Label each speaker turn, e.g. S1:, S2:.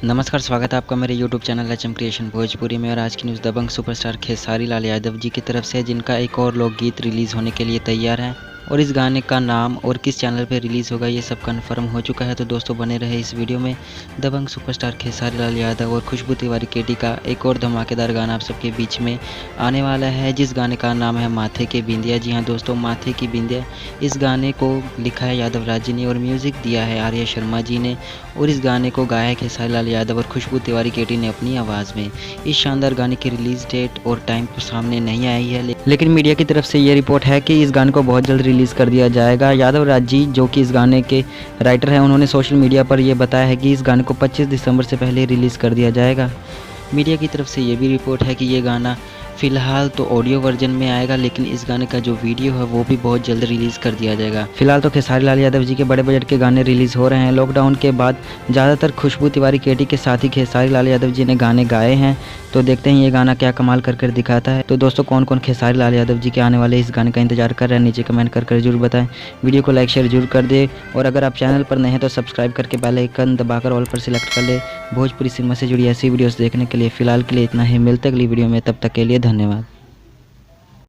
S1: नमस्कार, स्वागत है आपका मेरे YouTube channel HM creation Bhojpuri में। और आज की न्यूज़ दबंग सुपरस्टार खेसारी लाल यादव जी की तरफ से, जिनका एक और लोकगीत रिलीज़ होने के लिए तैयार है। और इस गाने का नाम और किस चैनल पे रिलीज़ होगा ये सब कन्फर्म हो चुका है। तो दोस्तों बने रहे इस वीडियो में। दबंग सुपरस्टार खेसारी लाल यादव और खुशबू तिवारी केटी का एक और धमाकेदार गाना आप सबके बीच में आने वाला है, जिस गाने का नाम है माथे की बिंदिया। जी हाँ दोस्तों, माथे की बिंदिया। इस गाने को लिखा है यादव राज जी ने और म्यूज़िक दिया है आर्या शर्मा जी ने। और इस गाने को गाया है खेसारी लाल यादव और खुशबू तिवारी केटी ने अपनी आवाज़ में। इस शानदार गाने की रिलीज़ डेट और टाइम सामने नहीं आई है, लेकिन मीडिया की तरफ से ये रिपोर्ट है कि इस गाने को बहुत जल्द रिलीज़ कर दिया जाएगा। यादव राज जी, जो कि इस गाने के राइटर हैं, उन्होंने सोशल मीडिया पर यह बताया है कि इस गाने को 25 दिसंबर से पहले रिलीज़ कर दिया जाएगा। मीडिया की तरफ से ये भी रिपोर्ट है कि ये गाना फ़िलहाल तो ऑडियो वर्जन में आएगा, लेकिन इस गाने का जो वीडियो है वो भी बहुत जल्द रिलीज़ कर दिया जाएगा। फिलहाल तो खेसारी लाल यादव जी के बड़े बजट के गाने रिलीज़ हो रहे हैं। लॉकडाउन के बाद ज़्यादातर खुशबू तिवारी केटी के साथ ही खेसारी लाल यादव जी ने गाने गाए हैं। तो देखते हैं ये गाना क्या कमाल कर दिखाता है। तो दोस्तों कौन कौन खेसारी लाल यादव जी के आने वाले इस गाने का इंतजार कर रहे हैं, नीचे कमेंट कर जरूर बताएं। वीडियो को लाइक शेयर जरूर कर दे। और अगर आप चैनल पर नए हैं तो सब्सक्राइब करके बेल आइकन दबाकर ऑल पर सिलेक्ट कर ले भोजपुरी सिनेमा से जुड़ी ऐसी वीडियोस देखने के लिए। फिलहाल के लिए इतना ही, मिलते अगली वीडियो में, तब तक के लिए धन्यवाद।